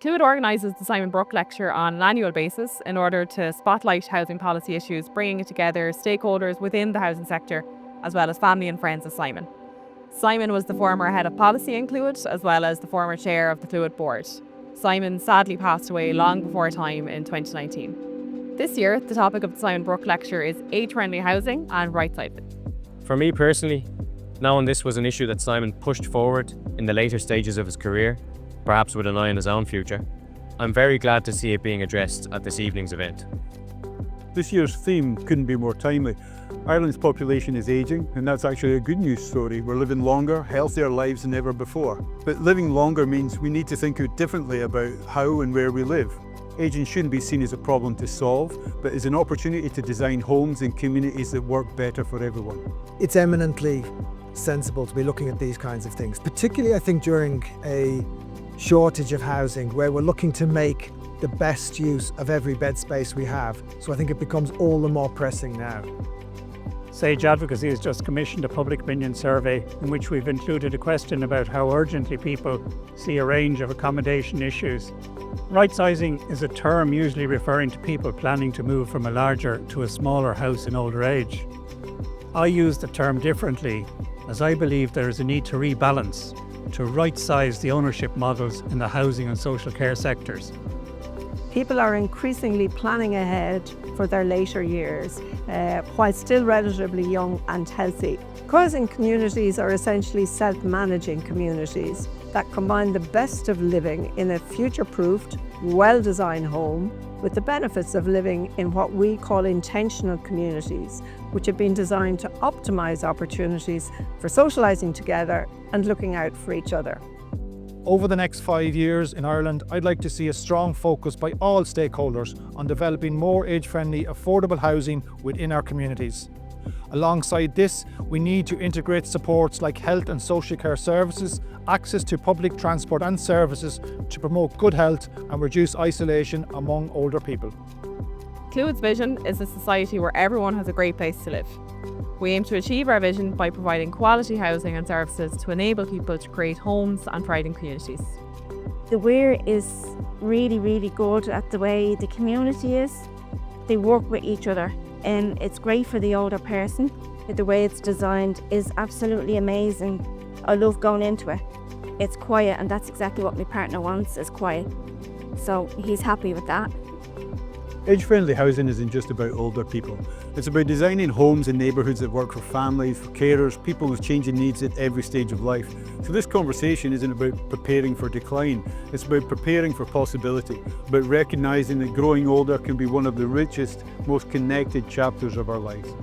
Clúid organises the Simon Brooke Lecture on an annual basis in order to spotlight housing policy issues, bringing together stakeholders within the housing sector, as well as family and friends of Simon. Simon was the former head of policy in Clúid, as well as the former chair of the Clúid board. Simon sadly passed away long before time in 2019. This year, the topic of the Simon Brooke Lecture is age-friendly housing and rightsizing. For me personally, knowing this was an issue that Simon pushed forward in the later stages of his career, perhaps with an eye on his own future, I'm very glad to see it being addressed at this evening's event. This year's theme couldn't be more timely. Ireland's population is ageing, and that's actually a good news story. We're living longer, healthier lives than ever before. But living longer means we need to think out differently about how and where we live. Ageing shouldn't be seen as a problem to solve, but as an opportunity to design homes and communities that work better for everyone. It's eminently sensible to be looking at these kinds of things, particularly I think during a shortage of housing where we're looking to make the best use of every bed space we have. So I think it becomes all the more pressing now. Sage Advocacy has just commissioned a public opinion survey in which we've included a question about how urgently people see a range of accommodation issues. Rightsizing is a term usually referring to people planning to move from a larger to a smaller house in older age. I use the term differently as I believe there is a need to rebalance, to right-size the ownership models in the housing and social care sectors. People are increasingly planning ahead for their later years, while still relatively young and healthy. Co-housing communities are essentially self-managing communities that combine the best of living in a future-proofed, well-designed home with the benefits of living in what we call intentional communities, which have been designed to optimise opportunities for socialising together and looking out for each other. Over the next 5 years in Ireland, I'd like to see a strong focus by all stakeholders on developing more age-friendly, affordable housing within our communities. Alongside this, we need to integrate supports like health and social care services, access to public transport and services to promote good health and reduce isolation among older people. Clúid's vision is a society where everyone has a great place to live. We aim to achieve our vision by providing quality housing and services to enable people to create homes and thriving communities. The Weir is really, really good at the way the community is. They work with each other and it's great for the older person. The way it's designed is absolutely amazing. I love going into it. It's quiet and that's exactly what my partner wants, is quiet. So he's happy with that. Age-friendly housing isn't just about older people. It's about designing homes and neighbourhoods that work for families, for carers, people with changing needs at every stage of life. So this conversation isn't about preparing for decline, it's about preparing for possibility, about recognising that growing older can be one of the richest, most connected chapters of our lives.